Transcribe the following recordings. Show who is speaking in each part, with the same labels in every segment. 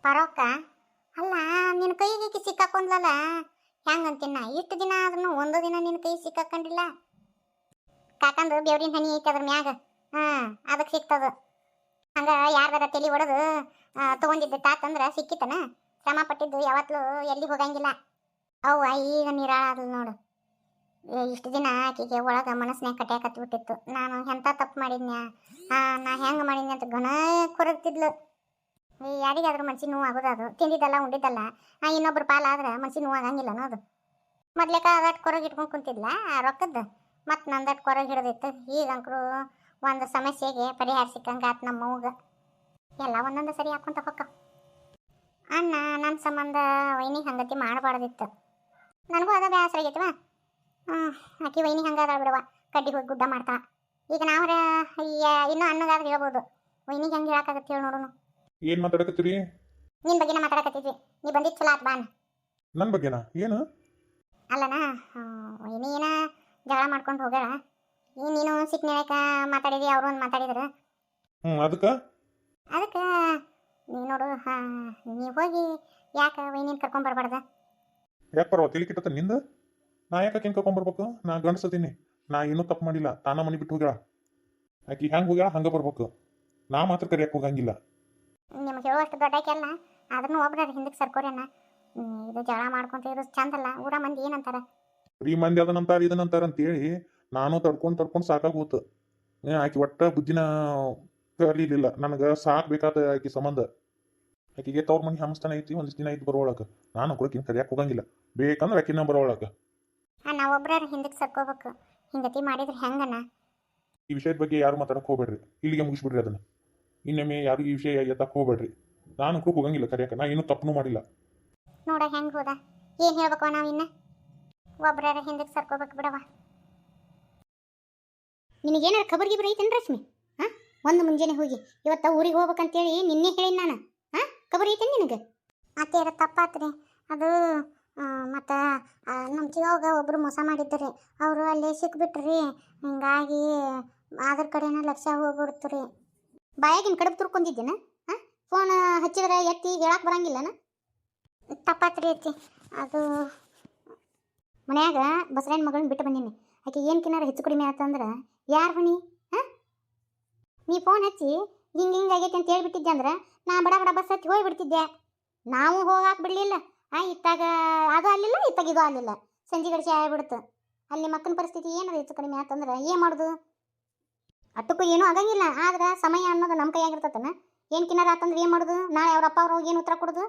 Speaker 1: ಪರೋಕ್ಕ ಅಲ್ಲ ನಿನ್ನ ಕೈಗೆ ಸಿಕ್ಕಾಕೊಂಡ್ಲಲ್ಲ ಹೆಂಗಂತಿನ್ನ ಇಷ್ಟು ದಿನ ಆದ್ರೂ ಒಂದು ದಿನ ನಿನ್ನ ಕೈ ಸಿಕ್ಕಾಕೊಂಡಿಲ್ಲ. ಕಾಕಂದು ಬೆವ್ರಿನ ಹನಿ ಐತೆ ಅದ್ರ ಮ್ಯಾಗ, ಅದಕ್ಕೆ ಸಿಕ್ತದ. ಹಂಗ ಯಾರ್ದಾರ ತಲೆ ಒಡೆದು ತಗೊಂಡಿದ್ದ ತಾತಂದ್ರ ಸಿಕ್ಕಿತನ. ಶ್ರಮ ಪಟ್ಟಿದ್ದು ಯಾವತ್ತೂ ಎಲ್ಲಿ ಹೋಗಂಗಿಲ್ಲ. ಅವ್ವ ಈಗ ನೀರಾಳಾದ್ಲು ನೋಡು. ಇಷ್ಟು ದಿನ ಆಕೆಗೆ ಒಳಗೆ ಮನಸ್ಸಿನಾಗ ಕಟ್ಟಾಕತ್ಬಿಟ್ಟಿತ್ತು. ನಾನು ಎಂಥ ತಪ್ಪು ಮಾಡಿದ್ನ್ಯಾ, ನಾ ಹೆಂಗೆ ಮಾಡಿದ್ನಿ ಅಂತ ಘನ ಕೊರಗ್ತಿದ್ಲು. ಯಾರಿಗಾದ್ರೂ ಮನ್ಸಿಗೆ ನೋವು ಆಗೋದು, ಅದು ತಿಂದಿದ್ದಲ್ಲ ಉಂಡಿದ್ದಲ್ಲ. ಇನ್ನೊಬ್ರು ಪಾಲ ಆದ್ರೆ ಮನ್ಸಿಗೆ ನೋವು ಆಗಂಗಿಲ್ಲ ಅನ್ನೋದು. ಮೊದ್ಲೇಕ ಅದಟ್ಟು ಕೊರಗೆ ಇಟ್ಕೊಂಡು ಕುಂತಿದ್ಲ ರೊಕ್ಕದ್ದು, ಮತ್ತು ನಂದಟ್ಟು ಕೊರಗೆ ಹಿಡಿದಿತ್ತು. ಈಗ ಅಂಕರು ಒಂದು ಸಮಸ್ಯೆಗೆ ಪರಿಹಾರ ಸಿಕ್ಕಂಗೆ ಆತು ನಮ್ಮವ್ಗ. ಎಲ್ಲ ಒಂದೊಂದು ಸರಿ ಹಾಕೊಂತ ಹೊಕ್ಕ. ಅಣ್ಣ ನನ್ನ ಸಂಬಂಧ ವೈನಿಗೆ ಹಂಗತಿ ಮಾಡಬಾರ್ದಿತ್ತು. ನನಗೂ ಅದ ಬೇಸರ ಆಗೈತವ. ಆಕಿ ವೈನಿ ಹಂಗಾದ ಬಿಡವ, ಕಡ್ಡಿ ಹೋಗಿ ಗುಡ್ಡ ಮಾಡ್ತಾ. ಈಗ ನಾವ್ರ ಇನ್ನೂ ಅನ್ನೋದಾದ್ರೆ ಹೇಳ್ಬೋದು, ವೈನಿಗೆ ಹೆಂಗೆ ಹೇಳಕ್ಕಾಗತ್ತೆ ಹೇಳಿ ನೋಡೋಣ.
Speaker 2: ಏನು ಮಾತಾಡಕತ್ತೀರಿ?
Speaker 1: ನಿನ್ನ ಬಗ್ಗೆನ ಮಾತಾಡಕತ್ತಿದ್ವಿ. ನೀ ಬಂದಿದ್ದು ಚಲೋ ಆತ್ ಬಾನ್.
Speaker 2: ನನ್ನ ಬಗ್ಗೆನಾ? ಏನು
Speaker 1: ಅಲ್ಲನಾ ವೈನಿ ಏನ ಜಗಳ ಮಾಡ್ಕೊಂಡು ಹೋಗ್ಯಾಳ. ನೀನು ಸಿಕ್ನೇಳಕ ಮಾತಾಡಿದಿ, ಅವರು ಒಂದು ಮಾತಾಡಿದ್ರು.
Speaker 2: ಅದಕ್ಕೆ
Speaker 1: ನೀ ನೋಡು, ನೀವು ಹೋಗಿ ಯಾಕೆ ವೈನಿನ ಕರ್ಕೊಂಬರ್ಬಾರ್ದ?
Speaker 2: ಯಾಕೆ ಪರವ ತಿಳಿ ಕಿಟ್ಟತ್ತ ನಿಂದ? ನಾ ಯಾಕೆ ಕರ್ಕೊಂಬರ್ಬೇಕು? ನಾ ಗಂಡಸತೀನಿ, ನಾ ಏನೂ ತಪ್ಪು ಮಾಡಿಲ್ಲ. ತಾನ ಮನೆ ಬಿಟ್ಟು ಹೋಗ್ಯಾಳ. ಆಕಿ ಹೆಂಗೆ ಹೋಗ್ಯಾಳ ಹಂಗೆ ಬರ್ಬೇಕು. ನಾ ಮಾತ್ರ ಕರಿಯಕ್ಕೆ ಹೋಗಂಗಿಲ್ಲ.
Speaker 1: ನಿಮ್ಗೆ ಹೇಳುವಷ್ಟು ದೊಡ್ಡಕ್ಕೆಲ್ಲ ಆದ್ರೂ ಒಬ್ರ ಹಿಂದಕ್ಕೆ ಸರ್ಕೋರೇನ. ಇದು ಜಗಳ ಮಾಡ್ಕೊಂತ ಇರೋದು ಚಂದಲ್ಲ. ಊರ ಮಂದಿ ಏನಂತಾರ?
Speaker 2: ಈ ಮಂದಿ ಅದನ್ನಂತಾರ ಇದನ್ನಂತಾರ ಅಂತೇಳಿ ನಾನು ತಡ್ಕೊಂಡು ಸಾಕಾಗೋತು. ಆಕಿ ಒಟ್ಟ ಬುದ್ಧಿನ ಕಲೀಲಿಲ್ಲ. ನನಗೆ ಸಾಕ್ಬೇಕಾದ ಆಕಿ ಸಂಬಂಧ. ಆಕಿಗೆ ತವ್ರ ಮನೆ ಹಂಸ್ತಾನ ಐತಿ, ಒಂದಿಷ್ಟು ದಿನ ಐತಿ ಬರೋಳಕ. ನಾನು ಕೊಡಕಿನ ಕರಿಯಕ್ಕೆ ಹೋಗಂಗಿಲ್ಲ. ಬೇಕಂದ್ರೆ ಆಕಿನ ಬರೋಳಕ.
Speaker 1: ನಾವೊಬ್ರ ಹಿಂದಕ್ಕೆ ಸರ್ಕೋಬೇಕು. ಹಿಂಗತಿ ಮಾಡಿದ್ರೆ ಹೆಂಗನ?
Speaker 2: ಈ ವಿಷಯದ ಬಗ್ಗೆ ಯಾರು ಮಾತಾಡಕ್ಕೆ ಹೋಗ್ಬೇಡ್ರಿ. ಇಲ್ಲಿಗೆ ಮುಗಿಸ್ಬಿಡ್ರಿ ಅದನ್ನ. ಇನ್ನೊಮ್ಮೆ ಯಾರು ಈ ವಿಷಯ ಎತ್ತಕ್ಕೆ ಹೋಗ್ಬೇಡ್ರಿ. ನಾನು ಕೂಡ ಹೋಗಂಗಿಲ್ಲ ಕರಿಯಕ್ಕೆ. ನಾ ಏನೂ ತಪ್ಪು ಮಾಡಿಲ್ಲ.
Speaker 1: ನೋಡ ಹೆಂಗೆ ಹೋದ. ಏನು ಹೇಳ್ಬೇಕು ನಾವು ಇನ್ನ? ಒಬ್ರ ಹಿಂದಕ್ಕೆ ಸರ್ಕೋಬೇಕು ಬಿಡವ. ನಿನಗೇನಾರು ಖಬರ್ ಗಿಬರ್ ಐತೇನು ರಶ್ಮಿ? ಒಂದು ಮುಂಜಾನೆ ಹೋಗಿ ಇವತ್ತ ಊರಿಗೆ ಹೋಗ್ಬೇಕಂತೇಳಿ ನಿನ್ನೆ ಹೇಳಿ ನಾನು. ಖಬರ್ ಐತೇನು ನಿನಗೆ? ಅತ್ತೇರ ತಪ್ಪಾತ್ರಿ ಅದು. ಮತ್ತು ನಮ್ಮ ಚಿವಾಗ ಒಬ್ಬರು ಮೋಸ ಮಾಡಿದ್ರಿ. ಅವರು ಅಲ್ಲೇ ಸಿಕ್ಬಿಟ್ರಿ. ಹಿಂಗಾಗಿ ಅದ್ರ ಕಡೆನ ಲಕ್ಷ್ಯ ಹೋಗ್ಬಿಡ್ತು ರೀ. ಬಾಯಾಗಿನ ಕಡುಬು ತುರ್ಕೊಂಡಿದ್ದೇನ? ಫೋನ್ ಹಚ್ಚಿದ್ರೆ ಎತ್ತಿ ಹೇಳಕ್ಕೆ ಬರಂಗಿಲ್ಲನ? ತಪ್ಪಾತ್ರಿ ಐತಿ ಅದು. ಮನ್ಯಾಗ ಬಸರಾಯನ ಮಗಳನ್ನ ಬಿಟ್ಟು ಬಂದೀನಿ. ಆಕೆ ಏನಕ್ಕಿನಾರ ಹೆಚ್ಚು ಕಡಿಮೆ ಆತಂದ್ರೆ ಯಾರು ಹೊಣಿ? ನೀ ಫೋನ್ ಹಚ್ಚಿ ಹಿಂಗೆ ಆಗೈತೆ ಅಂತ ಹೇಳ್ಬಿಟ್ಟಿದ್ದೆ ಅಂದ್ರೆ ನಾ ಬಡ ಬಡ ಬಸ್ ಹಚ್ಚಿ ಹೋಗ್ಬಿಡ್ತಿದ್ದೆ. ನಾವು ಹೋಗಾಕೆ ಬಿಡಲಿಲ್ಲ. ಇತ್ತಾಗ ಅದು ಅಲ್ಲಿಲ್ಲ, ಇತ್ತಾಗ ಇದು ಅಲ್ಲಿಲ್ಲ. ಸಂಜೆ ಗಡಿಸಿ ಆಗ್ಬಿಡ್ತು. ಅಲ್ಲಿ ಮಕ್ಕನ ಪರಿಸ್ಥಿತಿ ಏನಾರ ಹೆಚ್ಚು ಕಡಿಮೆ ಆತಂದ್ರೆ ಏನು ಮಾಡೋದು? ಅಟ್ಟಕ್ಕೂ ಏನೂ ಆಗಂಗಿಲ್ಲ. ಆದ್ರೆ ಸಮಯ ಅನ್ನೋದು ನಮ್ಮ ಕೈಯಾಗಿರ್ತತನ. ಏನು ಕಿನ್ನಾರ ಆತಂದ್ರೆ ಏನು ಮಾಡೋದು? ನಾಳೆ ಅವ್ರ ಅಪ್ಪ ಅವ್ರು ಹೋಗಿ ಏನು ಉತ್ತರ ಕೊಡೋದು?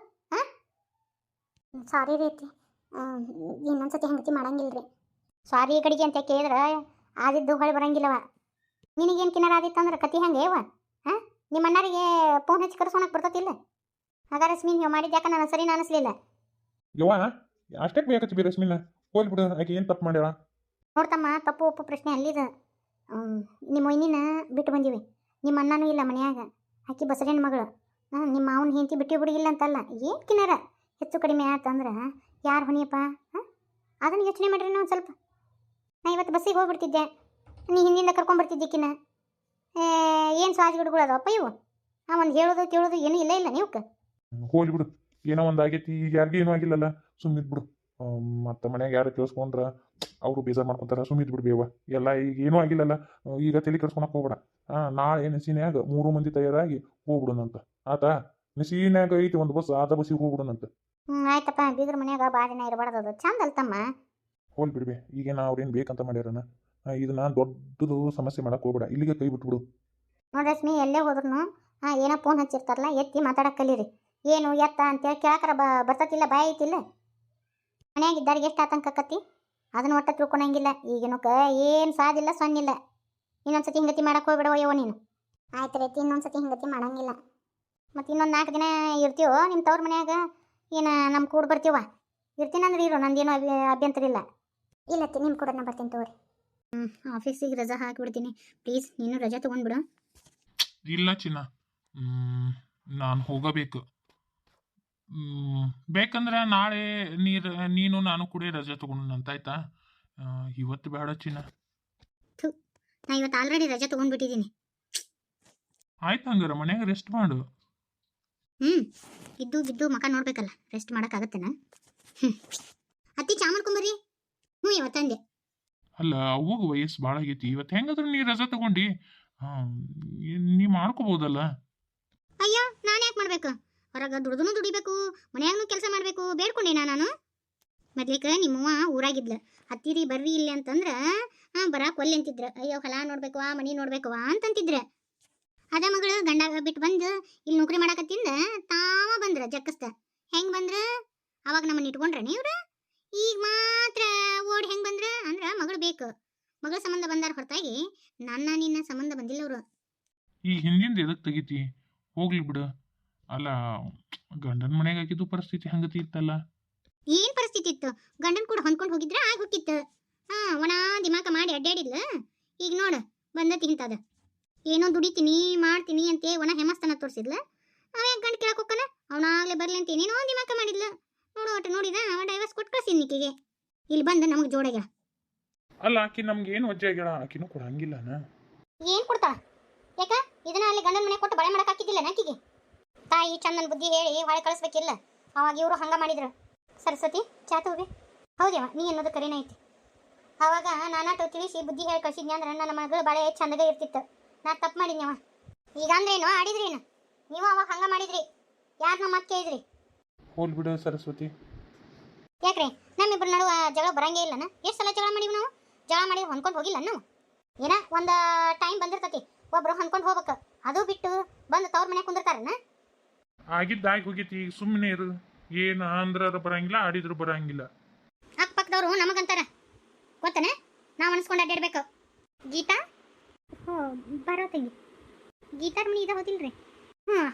Speaker 1: ಸಾರಿ ರೀತಿ, ಇನ್ನೊಂದ್ಸತಿ ಹಂಗತಿ ಮಾಡಂಗಿಲ್ಲ ರೀ. ಸಾರಿ ಕಡೆಗೆ ಅಂತ ಕೇಳಿದ್ರೆ ಆದಿದ್ದು ಹೊಳೆ ಬರಂಗಿಲ್ಲವ. ನಿನಗೇನು ಕಿನ್ನಾರ ಆದಿತ್ತಂದ್ರೆ ಕತಿ ಹಂಗೆ ಯವ. ನಿಮ್ಮ ಅಣ್ಣರಿಗೆ ಫೋನ್ ಹಚ್ಚಿ ಕರ್ಸೋಣಕ್ಕೆ ಬರ್ತತಿಲ್ಲ? ಹಾಗಾದ್ರೆ ರಶ್ಮಿ ನೀವು ಮಾಡಿದ್ದು ಯಾಕೆ ನಾನು ಸರಿ ಅನಿಸ್ಲಿಲ್ಲ?
Speaker 2: ಯವ್ವ ಅಷ್ಟೇ ಬೇಕತ್ತಿ ಬಿ ರಶ್ಮಿನ ಹೋಗ್ಲಿ ಬಿಡು. ಆಕೆ ಏನು ತಪ್ಪು ಮಾಡ್ಯಾಳ?
Speaker 1: ನೋಡ್ತಮ್ಮ, ತಪ್ಪು ಒಪ್ಪು ಪ್ರಶ್ನೆ ಅಲ್ಲಿದೆ. ನಿಮ್ಮ ವೈನಿನ ಬಿಟ್ಟು ಬಂದೀವಿ. ನಿಮ್ಮ ಅಣ್ಣನೂ ಇಲ್ಲ ಮನ್ಯಾಗ. ಆಕಿ ಬಸರೇನ ಮಗಳು. ನಿಮ್ಮ ಮಾವನ ಹೆಂಡತಿ ಬಿಟ್ಟು ಬಿಡಿಗಿಲ್ಲ ಅಂತಲ್ಲ. ಏನು ಕಿನ್ನಾರ ಹೆಚ್ಚು ಕಡಿಮೆ ಆತಂದ್ರೆ ಯಾರು ಹೊಣಿಯಪ್ಪ? ಅದನ್ನು ಯೋಚನೆ ಮಾಡಿರಿ ನಾವು ಸ್ವಲ್ಪ. ನಾ ಇವತ್ತು ಬಸ್ಸಿಗೆ ಹೋಗ್ಬಿಡ್ತಿದ್ದೆ, ನೀ ಹಿಂದಿಂದ ಕರ್ಕೊಂಡ್ಬರ್ತಿದ್ದಕ್ಕಿನ. ಏನು ಸಾಜಿಗಿಡ್ಗಳು ಅದಪ್ಪ ಇವು. ಒಂದು ಹೇಳೋದು ಕೇಳೋದು ಏನೂ ಇಲ್ಲ ನೀವು.
Speaker 2: ಹೋಗ್ಲಿ ಬಿಡು, ಏನೋ ಒಂದು ಆಗೈತಿ. ಈಗ ಯಾರಿಗೂ ಏನೂ ಆಗಿಲ್ಲಲ್ಲ, ಸುಮ್ಮಿದ್ ಬಿಡು. ಮತ್ತು ಮನ್ಯಾಗ ಯಾರು ಕೇಳಿಸ್ಕೊಂಡ್ರೆ ಅವರು ಬೇಜಾರು ಮಾಡ್ಕೊತಾರೆ. ಸುಮ್ಮಿದ್ ಬಿಡು ಬೇವ. ಎಲ್ಲ ಈಗ ಏನೂ ಆಗಿಲ್ಲಲ್ಲ. ಈಗ ತಲೆ ಕೆಡ್ಸ್ಕೊಳಕ್ಕೆ ಹೋಗ್ಬೇಡ. ನಾಳೆ ನಸೀನ್ಯಾಗ 3 ಮಂದಿ ತಯಾರಾಗಿ ಹೋಗ್ಬಿಡೋಣಂತ ಆತಾ? ನಸೀನ್ಯಾಗ ಐತಿ ಒಂದು ಬಸ್, ಆದ ಬಸ್ಸಿಗೆ ಹೋಗ್ಬಿಡೋಣಂತ.
Speaker 1: ಆಯ್ತಪ್ಪ. ಬೀಗ್ರ ಮನ್ಯಾಗ ಭಾಳ ದಿನ ಇರಬಾರ್ದು, ಅದು ಚಂದ ಅಲ್ತಮ್ಮ.
Speaker 2: ಹೋಗ್ಲಿ ಬಿಡ್ಬೇ. ಈಗೇನು ಅವ್ರೇನು ಬೇಕಂತ ಮಾಡ್ಯಾರನ? ಇದನ್ನ ದೊಡ್ಡದು ಸಮಸ್ಯೆ ಮಾಡಕ್ಕೆ ಹೋಗ್ಬೇಡ. ಇಲ್ಲಿಗೆ ಕೈ ಬಿಟ್ಬಿಡು.
Speaker 1: ನೋಡಿ ರಶ್ಮಿ, ಎಲ್ಲೇ ಹೋದ್ರು ಏನೋ ಫೋನ್ ಹಚ್ಚಿರ್ತಾರಲ್ಲ, ಎತ್ತಿ ಮಾತಾಡಕ್ಕೆ ಕಲೀರಿ. ಏನು ಎತ್ತ ಅಂತೇಳಿ ಕೇಳಕ್ಕಾರ ಬರ್ತತಿಲ್ಲ, ಭಯ ಐತಿಲ್ಲ. ಮನ್ಯಾಗಿದ್ದಾರಿಗೆ ಎಷ್ಟು ಆತಂಕ ಆಕತಿ ಅದನ್ನ ಒಟ್ಟ ತಿಳ್ಕೊಳಂಗಿಲ್ಲ. ಈಗೇನು ಏನು ಸಾದಿಲ್ಲ ಸೊನ್ನಿಲ್ಲ. ಇನ್ನೊಂದ್ಸತಿ ಹಿಂಗತಿ ಮಾಡಕ್ಕೆ ಹೋಗ್ಬಿಡವ ಯವ ನೀನು. ಆಯ್ತು ರೀತಿ, ಇನ್ನೊಂದ್ಸತಿ ಹಿಂಗತಿ ಮಾಡಂಗಿಲ್ಲ. ಮತ್ತು ಇನ್ನೊಂದು 4 ದಿನ ಇರ್ತೀವೋ ನಿಮ್ಮ ತವ್ರ ಮನ್ಯಾಗ? ಏನು ನಮ್ಮ ಕೂಡ ಬರ್ತೀವ? ಇರ್ತೀನಂದ್ರೆ ಇರು, ನಂದೇನು ಅಭ್ಯಂತರ ಇಲ್ಲ. ಇಲ್ಲತ್ತಿ, ನಿಮ್ಮ ಕೂಡ ನಾ ಬರ್ತೀನಿ ತಗೋರಿ. ಆಫೀಸಿಗೆ ರಜಾ ಹಾಕಿಬಿಡ್ತೀನಿ. ಪ್ಲೀಸ್ ನೀನು ರಜಾ ತೊಗೊಂಡ್ಬಿಡು.
Speaker 2: ಇಲ್ಲ ಚಿನ್ನ, ನಾನು ಹೋಗಬೇಕು. ಬೇಕಂದ್ರೆ ನಾಳೆ ನೀನು ನಾನು ಕೂಡ ರಜೆ ತಗೊಂಡಂತ ಆಯ್ತಾ? ಇವತ್ತು ಬೇಡ ಚಿನ್ನ.
Speaker 1: ನಾ ಇವತ್ತು ಆಲ್ರೆಡಿ ರಜೆ ತೊಗೊಂಡ್ಬಿಟ್ಟಿದ್ದೀನಿ.
Speaker 2: ಆಯ್ತು, ಹಂಗಾರ ಮನ್ಯಾಗ ರೆಸ್ಟ್ ಮಾಡು.
Speaker 1: ಹ್ಞೂ ಇದ್ದು ಬಿದ್ದು ಮಕ ನೋಡ್ಬೇಕಲ್ಲ, ರೆಸ್ಟ್ ಮಾಡೋಕ್ಕಾಗತ್ತೇನ? ಹ್ಞೂ ಅತ್ತಿ ಚಾ ಮಾಡ್ಕೊಂಬರ್ರಿ. ಹ್ಞೂ ಇವತ್ತಂದೆ.
Speaker 2: ಅಲ್ಲ ಅವ್ವಗೆ ವಯಸ್ಸು ಭಾಳ ಆಗೈತಿ, ಇವತ್ತು ಹೆಂಗಾದ್ರೂ ನೀ ರಜಾ ತಗೊಂಡು ನೀ ಮಾಡ್ಕೋಬೋದಲ್ಲ.
Speaker 1: ಅಯ್ಯೋ ನಾನು ಯಾಕೆ ಮಾಡ್ಬೇಕು? ಹೊರಗೆ ದುಡಿಬೇಕು, ಮನ್ಯಾಗೂ ಕೆಲಸ ಮಾಡಬೇಕು, ಬೇಡ್ಕೊಂಡೇನಾ ನಾನು? ಮೊದ್ಲಿಕ್ಕೆ ನಿಮ್ಮವ್ವ ಊರಾಗಿದ್ಲ, ಹತ್ತಿರಿ ಬರ್ರಿ ಇಲ್ಲಿ ಅಂತಂದ್ರೆ ಬರಾಕ್ ಒಲ್ಲೆ ಅಂತಿದ್ರ. ಅಯ್ಯೋ ಹೊಲ ನೋಡ್ಬೇಕವಾ, ಮನಿ ನೋಡ್ಬೇಕವಾ ಅಂತಂತಿದ್ರ. ಅದ ಮಗಳು ಗಂಡಾಗ ಬಿಟ್ಟು ಬಂದು ಇಲ್ಲಿ ನೌಕರಿ ಮಾಡಕತ್ತಿಂದ ತಾವ ಬಂದ್ರ ಜಕ್ಕಸ್ತ. ಹೆಂಗ್ ಬಂದ್ರ? ಅವಾಗ ನಮ್ಮನ್ನ ಇಟ್ಕೊಂಡ್ರನೆ ಇವ್ರು? ಈಗ ಮಾತ್ರ ಓಡಿ ಹೆಂಗ್ ಬಂದ್ರ ಅಂದ್ರ ಮಗಳು ಬೇಕು, ಮಗಳ ಸಂಬಂಧ ಬಂದಾರ ಹೊರತಾಗಿ ನಿನ್ನ ಸಂಬಂಧ ಬಂದಿಲ್ಲ ಅವರು.
Speaker 2: ಈ ಹಿಂದಿಂದ ಎದಕ್ ತೆಗಿತಿ? ಹೋಗ್ಲಿ ಬಿಡು. ಅಲ್ಲ ಗಂಡನ ಮನೆಗೆ ಆಗಿದ್ದು ಪರಿಸ್ಥಿತಿ ಹಂಗತಿ ಇತ್ತಲ್ಲ.
Speaker 1: ಏನ್ ಪರಿಸ್ಥಿತಿ ಇತ್ತು? ಗಂಡನ್ ಕೂಡ ಹೊಂದ್ಕೊಂಡು ಹೋಗಿದ್ರ ಆಗ ಹೋಗಿತ್ತು. ಒಣ ದಿಮಾಕ ಮಾಡಿ ಅಡ್ಡಾಡಿದ್ಲ. ಈಗ ನೋಡ ಬಂದತಿ ಇಂತದ. ಏನೋ ದುಡಿತೀನಿ ಮಾಡ್ತೀನಿ ಅಂತ ಒಣ ಹೆಮಸ್ತನ ತೋರಿಸಿದ್ಲ. ಅವ ಗಂಡ ಕೇಳಕ್ ಹೋಗ್ಕನ, ಅವನಾಗ್ಲೇ ಬರ್ಲಿ ಅಂತ ಏನೇನೋ ದಿಮಾಕ ಮಾಡಿದ್ಲ. ನೋಡು ಒಟ್ಟು ನೋಡಿದ ಅವ ಡೈವರ್ಸ್ ಕೊಟ್ಟು ಕಳ್ಸಿದ್ನಿಕಿಗೆ. ಇಲ್ಲಿ ಬಂದು ನಮಗೆ ಜೋಡಾಗ್ಯಾಳ.
Speaker 2: ಅಲ್ಲ ಆಕಿ ನಮ್ಗೆ ಏನು ವಜ್ಜೆ ಆಗ್ಯಾಳ, ಆಕಿನೂ ಕೂಡ ಹಂಗಿಲ್ಲನ.
Speaker 1: ಏನ್ ಕೊಡ್ತಾಳ? ಯಾಕ ಇದನ್ನ ಅಲ್ಲಿ ಗಂಡನ ಮನೆ ಕೊಟ್ಟು ಬಳೆ ಮಾಡಕ್ ಹಾಕಿದ್ದಿಲ್ಲ ನಾಕಿಗೆ? ತಾಯಿ ಚಂದನ್ ಬುದ್ಧಿ ಹೇಳಿ ಹೊಳೆ ಕಳಿಸ್ಬೇಕಿಲ್ಲ. ಅವಾಗ ಇವರು ಹಂಗ ಮಾಡಿದ್ರು. ಸರಸ್ವತಿ ಚಾ ತಗೋಬಿ. ಹೌದೇವ, ನೀ ಅನ್ನೋದು ಕರೆನೇ ಐತಿ. ಅವಾಗ ನಾನಾಟ ತಿಳಿಸಿ ಬುದ್ಧಿ ಹೇಳಿ ಕಳ್ಸಿದ್ನಿ ಅಂದ್ರೆ ನನ್ನ ಮಗಳು ಬಾಳೆ ಚಂದಗ ಇರ್ತಿತ್ತು. ನಾ ತಪ್ಪು ಮಾಡಿದ್ನವ. ಈಗ ಅಂದ್ರೇನು ಆಡಿದ್ರೇನು? ನೀವು ಅವಾಗ ಹಂಗ ಮಾಡಿದ್ರಿ, ಯಾರನ್ನ ಮಾತು ಕೇಳಿದ್ರಿ?
Speaker 2: ಹೋಲ್ ಬಿಡು ಸರಸ್ವತಿ.
Speaker 1: ಯಾಕ್ರಿ ನಮ್ಮಿಬ್ಬರು ನಡುವ ಜಗಳ ಬರಂಗೇ ಇಲ್ಲನ? ಎಷ್ಟು ಸಲ ಜಗಳ ಮಾಡಿವಿ ನಾವು? ಜಗಳ ಮಾಡಿ ಹೊಂದ್ಕೊಂಡು ಹೋಗಿಲ್ಲ ನಾವು? ಏನ ಒಂದು ಟೈಮ್ ಬಂದಿರ್ತತಿ, ಒಬ್ರು ಹೊಂದ್ಕೊಂಡು ಹೋಗ್ಬೇಕು. ಅದು ಬಿಟ್ಟು ಬಂದು ತವ್ರ ಮನೆ ಕುಂದಿರ್ತಾರನ?
Speaker 2: ಆಗಿದ್ದಾಗಿ ಹೋಗೈತಿ, ಈಗ ಸುಮ್ಮನೆ ಇರು. ಏನು ಅಂದ್ರ ಬರಂಗಿಲ್ಲ, ಆಡಿದ್ರು ಬರಂಗಿಲ್ಲ.
Speaker 1: ಅಕ್ಕಪಕ್ಕದವ್ರು ನಮಗಂತಾರ ಗೊತ್ತನ? ನಾವು ಅನ್ಸ್ಕೊಂಡು ಅಡ್ಡಾಡ್ಬೇಕು. ಗೀತಾ ಬರೋ ತಂಗಿ, ಗೀತಾರ ಮನಿ ಇದ ಹೋದಿಲ್ರಿ?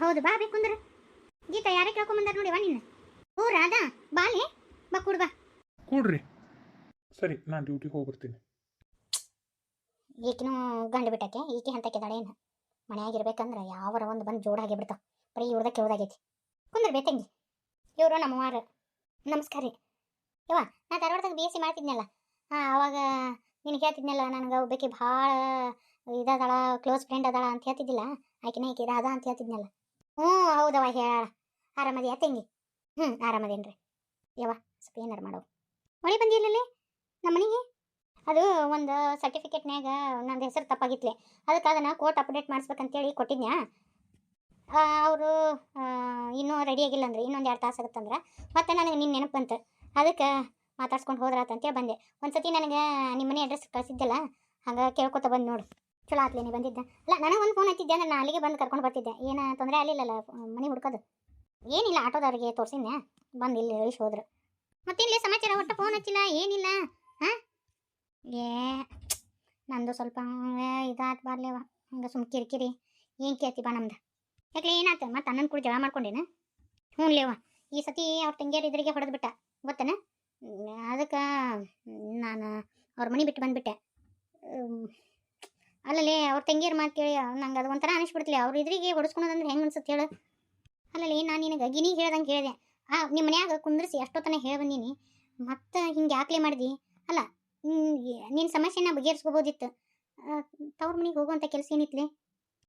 Speaker 1: ಹೌದು, ಬಾ ಬೇಕು ಅಂದ್ರೆ. ಗೀತಾ ಯಾರೇ ಕೇಳ್ಕೊಂಬಂದಾರ ನೋಡಿವಾ ನಿನ್ನ? ಓ ರಾಧಾ, ಬಾಲೆ ಬಾ ಕೂಡ್ ಬಾ.
Speaker 2: ಕೂಡ್ರಿ. ಸರಿ, ನಾನು ಡ್ಯೂಟಿಗೆ ಹೋಗ್ಬರ್ತೀನಿ.
Speaker 1: ಈಕಿನೂ ಗಂಡು ಬಿಟ್ಟಕ್ಕೆ ಈಕೆ ಹಂತಕ್ಕಿದಾಳೇನು? ಮನೆಯಾಗಿರ್ಬೇಕಂದ್ರೆ ಯಾವರ ಒಂದು ಬಂದು ಜೋಡಾಗಿ ಬಿಡ್ತಾವ. ಬರೀ ಇವ್ರದ ಕೇಳ್ದಾಗೈತಿ. ಕುಂದ್ರ ಬೇತಂಗಿ, ಇವರು ನಮ್ಮವಾರ. ನಮಸ್ಕಾರ ರೀ. ಯವ್ವ, ನಾ ಧಾರವಾಡದಾಗ BSc ಮಾಡ್ತಿದ್ನಲ್ಲ, ಅವಾಗ ನಿನಗೆ ಹೇಳ್ತಿದ್ನಲ್ಲ, ನನಗೆ ಒಬ್ಬಾಕಿ ಭಾಳ ಇದದಾಳ, ಕ್ಲೋಸ್ ಫ್ರೆಂಡ್ ಅದಾಳ ಅಂತ ಹೇಳ್ತಿದ್ದಿಲ್ಲ. ಆಕಿನ ಈಕಿ ರಾಧಾ ಅಂತ ಹೇಳ್ತಿದ್ನಲ್ಲ. ಹೌದವ, ಹೇಳ. ಆರಾಮದಿಯಾ ತಂಗಿ? ಆರಾಮದೇನ್ರಿ. ಯವ್ವ ಸ್ವಲ್ಪ ಏನಾರು ಮಾಡೋ. ಮಳೆ ಬಂದಿಲ್ಲಲ್ಲೇ ನಮ್ಮ ಮನೆಗೆ? ಅದು ಒಂದು ಸರ್ಟಿಫಿಕೇಟ್ನ್ಯಾಗ ನಂದು ಹೆಸರು ತಪ್ಪಾಗಿತ್ಲೆ, ಅದಕ್ಕೆ ಅದನ್ನು ಕೋರ್ಟ್ ಅಪ್ಡೇಟ್ ಮಾಡಿಸ್ಬೇಕಂತೇಳಿ ಕೊಟ್ಟಿದ್ನ್ಯಾ. ಅವರು ಇನ್ನೂ ರೆಡಿಯಾಗಿಲ್ಲ ಅಂದ್ರೆ ಇನ್ನೊಂದು 2 ತಾಸು ಆಗುತ್ತಂದ್ರೆ ಮತ್ತೆ ನನಗೆ ನಿನ್ನ ನೆನಪು ಬಂತು. ಅದಕ್ಕೆ ಮಾತಾಡ್ಸ್ಕೊಂಡು ಹೋದ್ರಾತಂತೇಳಿ ಬಂದೆ. ಒಂದು ಸತಿ ನನಗೆ ನಿಮ್ಮ ಮನೆ ಅಡ್ರೆಸ್ ಕಳಿಸಿದ್ದೆಲ್ಲ, ಹಂಗೆ ಕೇಳ್ಕೊತ ಬಂದು ನೋಡು. ಚಲೋ ಆತ್ಲೆ ನೀ ಬಂದಿದ್ದೆ. ಅಲ್ಲ, ನನಗೆ ಒಂದು ಫೋನ್ ಹಚ್ಚಿದ್ದೆ ಅಂದ್ರೆ ನಾನು ಅಲ್ಲಿಗೆ ಬಂದು ಕರ್ಕೊಂಡು ಬರ್ತಿದ್ದೆ. ಏನು ತೊಂದರೆ ಆಗಲಿಲ್ಲಲ್ಲ ಮನೆ ಹುಡ್ಕೋದು? ಏನಿಲ್ಲ, ಆಟೋದವ್ರಿಗೆ ತೋರಿಸಿದ್ನೆ, ಬಂದು ಇಲ್ಲಿ ಇಳಿಸಿ ಹೋದ್ರು. ಮತ್ತಿಲ್ಲಿ ಸಮಾಚಾರ? ಒಟ್ಟು ಫೋನ್ ಹಚ್ಚಿಲ್ಲ, ಏನಿಲ್ಲ. ಏ ನಂದು ಸ್ವಲ್ಪ ಇದಾತ್ ಬಾರ್ಲೇವ, ಹಂಗೆ ಸುಮ್ ಕಿರಿಕಿರಿ. ಏನು ಕೇಳ್ತಿ ಬಾ ನಮ್ದು? ಯಾಕೆ ಏನಾಯ್ತು? ಮತ್ತೆ ಅಣ್ಣನ ಕೂಡ ಜಗಳ ಮಾಡ್ಕೊಂಡೇನ? ಹ್ಞೂ ಲೇವ, ಈ ಸತಿ ಅವ್ರ ತಂಗಿಯರು ಇದ್ರಿಗೆ ಹೊಡೆದು ಬಿಟ್ಟ ಗೊತ್ತೇನ? ಅದಕ್ಕೆ ನಾನು ಅವ್ರ ಮನೆ ಬಿಟ್ಟು ಬಂದುಬಿಟ್ಟೆ. ಅಲ್ಲಲ್ಲೇ ಅವ್ರ ತಂಗಿಯರು ಮಾತು ಕೇಳಿ ನಂಗೆ ಅದು ಒಂಥರ ಅನಿಸ್ಬಿಡ್ತಿಲ್ಲ. ಅವ್ರು ಇದ್ರಿಗೆ ಹೊಡೆಸ್ಕೊಳೋದಂದ್ರೆ ಹೆಂಗೆ ಅನ್ಸುತ್ತೆ ಹೇಳು? ಅಲ್ಲಲ್ಲಿ ನಾನು ನಿನಗೆ ಗಿನಿ ಹೇಳ್ದಂಗೆ ಹೇಳಿದೆ. ನಿಮ್ಮ ಮನ್ಯಾಗ ಕುಂದ್ರಿಸಿ ಅಷ್ಟೊತ್ತನೇ ಹೇಳಿ ಬಂದೀನಿ, ಮತ್ತೆ ಹಿಂಗೆ ಯಾಕಲೇ ಮಾಡಿದಿ? ಅಲ್ಲ, ನಿನ್ನ ಸಮಸ್ಯೆನ ಬಗೆಹರಿಸ್ಕೋಬೋದಿತ್ತು. ತವ್ರ ಮನೆಗೆ ಹೋಗುವಂಥ ಕೆಲಸ ಏನಿತ್ಲೆ?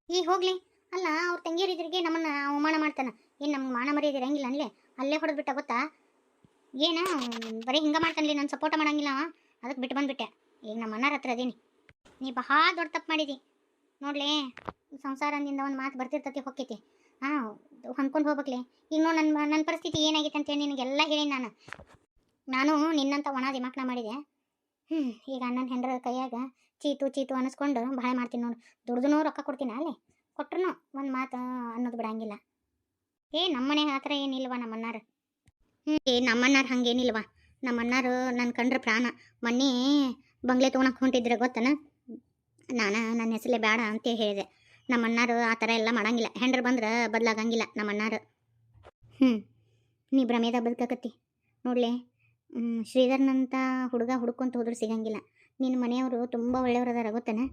Speaker 1: ಈಗ ಹೋಗ್ಲಿ. ಅಲ್ಲ, ಅವ್ರ ತಂಗಿಯರು ಇದ್ರಿಗೆ ನಮ್ಮನ್ನು ಅವಮಾನ ಮಾಡ್ತಾನೆ. ಏನು ನಮ್ಗೆ ಮಾನ ಮರ್ಯಾದೆ ಇರಂಗಿಲ್ಲ ಅನ್ಲೇ? ಅಲ್ಲೇ ಹೊಡೆದು ಬಿಟ್ಟ ಗೊತ್ತಾ? ಏನ ಬರೀ ಹಿಂಗೆ ಮಾಡ್ತಾನಲಿ, ನಾನು ಸಪೋರ್ಟ್ ಮಾಡೋಂಗಿಲ್ಲ. ಅದಕ್ಕೆ ಬಿಟ್ಟು ಬಂದುಬಿಟ್ಟೆ. ಈಗ ನಮ್ಮ ಅಣ್ಣರ ಹತ್ರ ಅದೇನಿ. ನೀ ಬಹಳ ದೊಡ್ಡ ತಪ್ಪು ಮಾಡಿದಿ ನೋಡ್ಲೇ. ಸಂಸಾರದಿಂದ ಒಂದು ಮಾತು ಬರ್ತಿರ್ತತಿ ಹೊಕ್ಕೈತಿ. ಹೊಂದ್ಕೊಂಡು ಹೋಗ್ಬೇಕ್ಲೆ. ಈಗ ನೋಡಿ ನನ್ನ ಪರಿಸ್ಥಿತಿ ಏನಾಗೈತೆ ಅಂತೇಳಿ ನಿನಗೆಲ್ಲ ಹೇಳಿ ನಾನು ನಿನ್ನಂತ ಒಣ ದಿಮಾಕ್ನ ಮಾಡಿದೆ. ಈಗ ಅಣ್ಣನ ಹೆಂಡ್ರ ಕೈಯಾಗ ಚೀತು ಅನ್ನಿಸ್ಕೊಂಡು ಭಾಳ ಮಾಡ್ತೀನಿ ನೋಡು. ದುಡ್ದು ರೊಕ್ಕ ಕೊಡ್ತೀನಿ ಅಲ್ಲೇ, ಕೊಟ್ರು ಒಂದು ಮಾತು ಅನ್ನೋದು ಬಿಡಂಗಿಲ್ಲ. ನಮ್ಮನೆ ಆ ಥರ ಏನಿಲ್ವ ನಮ್ಮಣ್ಣಾರು? ನಮ್ಮಣ್ಣಾರು ಹಂಗೇನಿಲ್ವ. ನಮ್ಮಣ್ಣಾರು ನನ್ನ ಕಂಡ್ರೆ ಪ್ರಾಣ. ಮೊನ್ನೆ ಬಂಗ್ಲೆ ತೊಗೊಳಕ್ಕೆ ಹೊಂಟಿದ್ರೆ ಗೊತ್ತನ? ನನ್ನ ಹೆಸರಲ್ಲೇ ಬೇಡ ಅಂತ ಹೇಳಿದೆ. ನಮ್ಮಣ್ಣಾರು ಆ ಥರ ಎಲ್ಲ ಮಾಡಂಗಿಲ್ಲ. ಹೆಂಡ್ರು ಬಂದ್ರೆ ಬದಲಾಗಂಗಿಲ್ಲ ನಮ್ಮಣ್ಣಾರು. ನೀ ಭ್ರಮೇದ ಬದುಕಕತ್ತಿ ನೋಡ್ಲೆ. ಶ್ರೀಧರ್ನಂತ ಹುಡುಗ ಹುಡ್ಕೊಂತ ಹೋದ್ರೆ ಸಿಗಂಗಿಲ್ಲ. ನಿನ್ನ ಮನೆಯವರು ತುಂಬ ಒಳ್ಳೆಯವ್ರದಾರ ಗೊತ್ತನ?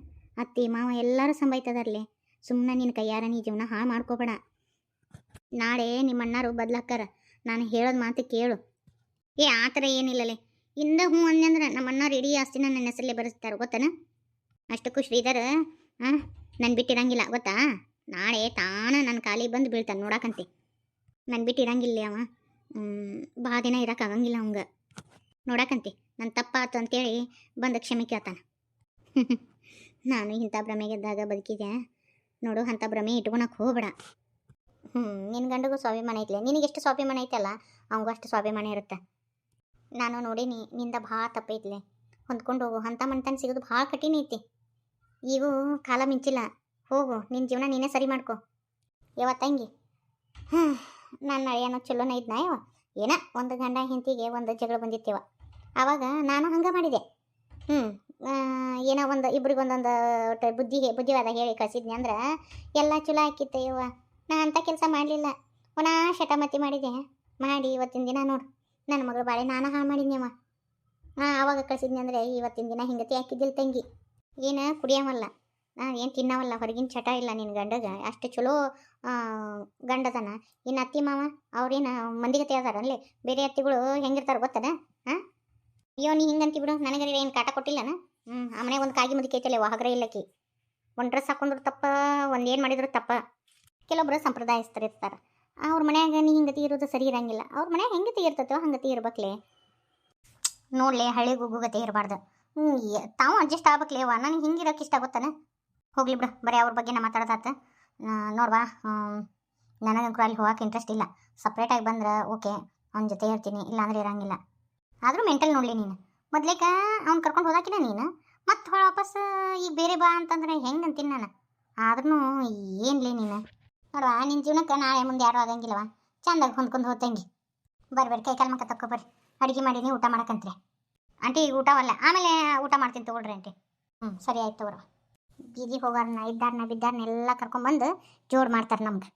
Speaker 1: ಅತ್ತಿ ಮಾವ ಎಲ್ಲರೂ ಸಂಬಾಯ್ತದಾರ್ಲೆ. ಸುಮ್ಮನೆ ನಿನ್ನ ಕೈಯಾರ ನೀ ಜೀವನ ಹಾಳು ಮಾಡ್ಕೋಬೇಡ. ನಾಳೆ ನಿಮ್ಮ ಅಣ್ಣಾರು ಬದಲಾಕ್ಕಾರ. ನಾನು ಹೇಳೋದು ಮಾತು ಕೇಳು. ಆ ಥರ ಏನಿಲ್ಲಲೇ. ಇಂದ ಹ್ಞೂ ಅಂದಂದ್ರೆ ನಮ್ಮ ಅಣ್ಣಾರು ಇಡೀ ಆಸ್ತಿನ ನನ್ನ ಹೆಸರಲ್ಲೇ ಬರೆಸ್ತಾರೆ ಗೊತ್ತನ? ಅಷ್ಟಕ್ಕೂ ಶ್ರೀಧರ್ ನನ್ನ ಬಿಟ್ಟಿರಂಗಿಲ್ಲ ಗೊತ್ತಾ? ನಾಳೆ ತಾನು ನನ್ನ ಕಾಲಿಗೆ ಬಂದು ಬೀಳ್ತಾನೆ ನೋಡಕಂತೆ. ನನ್ನ ಬಿಟ್ಟು ಇರಂಗಿಲ್ಲ ಅವ ಭಾಳ ದಿನ ಇರೋಕ್ಕಾಗಂಗಿಲ್ಲ ಅವಂಗೆ ನೋಡಕಂತಿ ನನ್ನ ತಪ್ಪಾತು ಅಂತೇಳಿ ಬಂದು ಕ್ಷಮೆ ಕೇಳ್ತಾನೆ ನಾನು ಇಂಥ ಭ್ರಮೆಗೆದ್ದಾಗ ಬದುಕಿದೆ ನೋಡು ಅಂಥ ಭ್ರಮೆ ಇಟ್ಕೊಳಕ್ಕೆ ಹೋಗ್ಬೇಡ. ನಿನ್ನ ಗಂಡಗೂ ಸ್ವಾಭಿಮಾನ ಐತ್ಲೆ, ನಿನಗೆಷ್ಟು ಸ್ವಾಭಿಮಾನ ಐತಲ್ಲ ಅವಂಗೂ ಅಷ್ಟು ಸ್ವಾಭಿಮಾನ ಇರುತ್ತೆ. ನಾನು ನೋಡೀನಿ ನಿಂದ ಭಾಳ ತಪ್ಪೈತ್ಲೆ, ಹೊಂದ್ಕೊಂಡು ಹೋಗು, ಅಂಥ ಮಣ್ತನ ಸಿಗೋದು ಭಾಳ ಕಠಿಣ ಐತಿ. ಈಗೂ ಕಾಲ ಮಿಂಚಿಲ್ಲ, ಹೋಗು ನಿನ್ನ ಜೀವನ ನೀನೇ ಸರಿ ಮಾಡ್ಕೊ. ಯಾವ ತಂಗಿ ನನ್ನ ಅಳಿಯನೋ ಚಲೋನ ಇದ್ನ ಯಾವ ಏನ ಒಂದು ಗಂಡ ಹೆಂಡತಿಗೆ ಒಂದು ಜಗಳ ಬಂದಿತ್ತೇವ, ಆವಾಗ ನಾನು ಹಂಗೆ ಮಾಡಿದೆ. ಏನೋ ಒಂದು ಇಬ್ರಿಗೆ ಒಂದೊಂದು ಬುದ್ಧಿವಾದ ಹೇಳಿ ಕಳಿಸಿದ್ನಿ ಅಂದ್ರೆ ಎಲ್ಲ ಚಲೋ ಆಕಿತ್ತು ಯವ್ವ. ನಾ ಅಂಥ ಕೆಲಸ ಮಾಡಲಿಲ್ಲ, ಪುನಃ ಶಟಮತಿ ಮಾಡಿದೆ. ಮಾಡಿ ಇವತ್ತಿನ ದಿನ ನೋಡು ನನ್ನ ಮಗಳು ಬಾಳೆ ನಾನು ಹಾಳು ಮಾಡಿದ್ನಿವ. ಆವಾಗ ಕಳಿಸಿದ್ನಿ ಅಂದರೆ ಇವತ್ತಿನ ದಿನ ಹಿಂಗತಿ ಹಾಕಿದ್ದಿಲ್ಲ ತಂಗಿ. ಏನು ಕುಡಿಯವಲ್ಲ, ಏನು ತಿನ್ನವಲ್ಲ, ಹೊರಗಿನ ಚಟ ಇಲ್ಲ ನಿನ್ನ ಗಂಡಗ, ಅಷ್ಟು ಚಲೋ ಗಂಡದನ. ಇನ್ನು ಅತ್ತಿ ಮಾವ ಅವ್ರೇನು ಮಂದಿಗತಿ ಅದಾರಲ್ಲೇ, ಬೇರೆ ಅತ್ತಿಗಳು ಹೆಂಗಿರ್ತಾರೆ ಗೊತ್ತದ? ಅಯ್ಯೋ ನೀ ಹಿಂಗಂತಿ ಬಿಡು, ನನಗೆ ಏನು ಕಾಟ ಕೊಟ್ಟಿಲ್ಲನ. ಆ ಮನೆಗೆ ಒಂದು ಕಾಗಿ ಮುದುಕಿ ಐತಲ್ಲ ಹೊಗರೆ ಇಲ್ಲಕ್ಕಿ, ಒಂದು ಡ್ರೆಸ್ ಹಾಕೊಂಡ್ರು ತಪ್ಪ, ಒಂದು ಏನು ಮಾಡಿದ್ರು ತಪ್ಪ. ಕೆಲವೊಬ್ಬರು ಸಂಪ್ರದಾಯಸ್ಥರಿರ್ತಾರೆ, ಅವ್ರ ಮನ್ಯಾಗ ನೀ ಹಿಂಗತಿ ಇರೋದು ಸರಿ ಇರಂಗಿಲ್ಲ. ಅವ್ರ ಮನ್ಯಾಗ ಹೆಂಗತಿ ಇರ್ತೈತೋ ಹಂಗತಿ ಇರ್ಬೇಕ್ಲೆ. ನೋಡ್ಲೆ ಹಳ್ಳಿ ಗುಗ್ಗುಗತಿ ಇರಬಾರ್ದು. ತಾವು ಅಡ್ಜಸ್ಟ್ ಆಗ್ಬೇಕ್ಲೇವ. ನನಗೆ ಹಿಂಗಿರೋಕೆ ಇಷ್ಟ ಗೊತ್ತಾನೆ. ಹೋಗ್ಲಿ ಬಿಡು, ಬರೀ ಅವ್ರ ಬಗ್ಗೆ ನಾ ಮಾತಾಡೋದಾತ. ನೋಡ್ವಾ, ನನಗಂಕೂ ಅಲ್ಲಿ ಹೋಗಕ್ಕೆ ಇಂಟ್ರೆಸ್ಟ್ ಇಲ್ಲ. ಸಪ್ರೇಟಾಗಿ ಬಂದ್ರೆ ಓಕೆ, ಅವ್ನ ಜೊತೆ ಇರ್ತೀನಿ, ಇಲ್ಲಾಂದ್ರೆ ಇರೋಂಗಿಲ್ಲ. ಆದರೂ ಮೆಂಟಲ್ ನೋಡಲಿ ನೀನು, ಮೊದ್ಲೇಕ ಅವ್ನು ಕರ್ಕೊಂಡು ಹೋದಾಕಿನ ನೀನು ಮತ್ತೆ ವಾಪಸ್ ಈಗ ಬೇರೆ ಬಾ ಅಂತಂದ್ರೆ ಹೆಂಗೆ ಅಂತೀನಿ ನಾನು. ಆದ್ರೂ ಏನ್ಲೇ ನೀನು ನೋಡುವ, ನಿನ್ನ ಜೀವನಕ್ಕೆ ನಾಳೆ ಮುಂದೆ ಯಾರೂ ಆಗಂಗಿಲ್ಲವ. ಚಂದಾಗಿ ಹೊಂದ್ಕೊಂಡು ಹೋದಂಗಿ ಬರ್ಬೇಡಿ, ಕೈ ಕಾಲು ಮಕ್ಕ ತಕ್ಕೊಬರ್ರಿ, ಅಡುಗೆ ಮಾಡೀನಿ, ಊಟ ಮಾಡಕ್ಕಂತ್ರಿ. ಆಂಟಿ ಈಗ ಊಟವಲ್ಲ, ಆಮೇಲೆ ಊಟ ಮಾಡ್ತೀನಿ ತಗೊಳ್ರಿ ಆಂಟಿ. ಸರಿ ಆಯ್ತು ತಗೋರು. ಬೀದಿಗೆ ಹೋಗೋರನ್ನ ಇದ್ದಾರನ್ನ ಬಿದ್ದಾರನ್ನೆಲ್ಲ ಕರ್ಕೊಂಬಂದು ಜೋಡು ಮಾಡ್ತಾರೆ ನಮ್ಗೆ.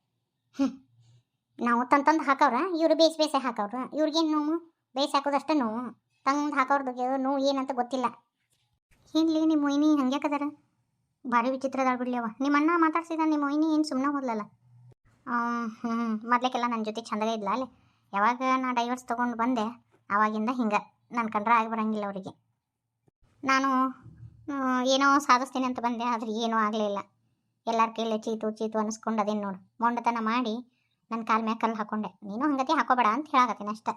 Speaker 1: ನಾವು ತಂದು ಹಾಕವ್ರ, ಇವರು ಬೇಯಿಸಿ ಹಾಕವ್ರು. ಇವ್ರಿಗೇನು ನೋವು, ಬೇಯಿಸಿ ಹಾಕೋದಷ್ಟೇ ನೋವು, ತಂದು ಹಾಕೋರ್ದು ನೋವು ಏನಂತ ಗೊತ್ತಿಲ್ಲ. ಏನ್ಲಿ ನಿಮ್ಮ ಮೊಯ್ನಿ ಹಂಗ್ಯಾಕದಾರ, ಭಾರಿ ವಿಚಿತ್ರದಾಳ ಬಿಡ್ಲಿಯವ. ನಿಮ್ಮ ಅಣ್ಣ ಮಾತಾಡ್ಸಿದ, ನಿಮ್ಮ ಮೊಯ್ನಿ ಏನು ಸುಮ್ಮನೆ ಹೋದ್ಲಲ್ಲ. ಮೊದ್ಲೇಕೆಲ್ಲ ನನ್ನ ಜೊತೆ ಚಂದಗೆ ಇದ್ಲ ಅಲ್ಲಿ. ಯಾವಾಗ ನಾ ಡೈವರ್ಸ್ ತೊಗೊಂಡು ಬಂದೆ ಆವಾಗಿಂದ ಹಿಂಗೆ ನನ್ನ ಕಂಡ್ರೆ ಆಗಿ ಬರೋಂಗಿಲ್ಲ ಅವರಿಗೆ. ನಾನು ಏನೋ ಸಾಧಿಸ್ತೀನಿ ಅಂತ ಬಂದೆ, ಆದ್ರೆ ಏನೂ ಆಗಲಿಲ್ಲ. ಎಲ್ಲರ ಕೈಲೇ ಚೀತು ಅನ್ನಿಸ್ಕೊಂಡು ಅದೇನು ನೋಡು ಮೊಂಡತನ ಮಾಡಿ ನನ್ನ ಕಾಲ ಮ್ಯಾಗ ಕಲ್ಲು ಹಾಕೊಂಡೆ. ನೀನು ಹಂಗತಿ ಹಾಕೋಬೇಡ ಅಂತ ಹೇಳಾಕತ್ತೀನಿ ಅಷ್ಟೆ.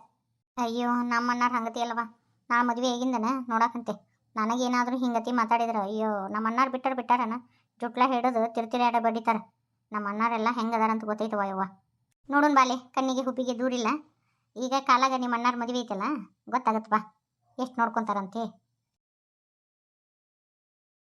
Speaker 1: ಅಯ್ಯೋ ನಮ್ಮ ಅಣ್ಣಾರು ಹಂಗತಿ ಅಲ್ವಾ, ನಾ ಮದುವೆ ಆಗಿಂದನ ನೋಡಕಂತೆ ನನಗೇನಾದರೂ ಹಿಂಗತಿ ಮಾತಾಡಿದ್ರೆ ಅಯ್ಯೋ ನಮ್ಮ ಅಣ್ಣಾರು ಬಿಟ್ಟಾರನ ಜುಟ್ಲ ಹಿಡಿದು ತಿರ್ತಿರಿ ಆಡ ಬಡಿತಾರೆ. ನಮ್ಮ ಅಣ್ಣಾರೆಲ್ಲ ಹೆಂಗದಾರ ಅಂತ ಗೊತ್ತೈತವ ಯವ್ವ. ನೋಡೋಣ ಬಾಲೆ, ಕಣ್ಣಿಗೆ ಹುಬ್ಬಿಗೆ ದೂರಿಲ್ಲ. ಈಗ ಕಾಲಾಗ ನಿಮ್ಮ ಅಣ್ಣಾರು ಮದುವೆ ಐತಲ್ಲ ಗೊತ್ತಾಗತ್ತೆ ಬಾ, ಎಷ್ಟು ನೋಡ್ಕೊತಾರಂತೆ.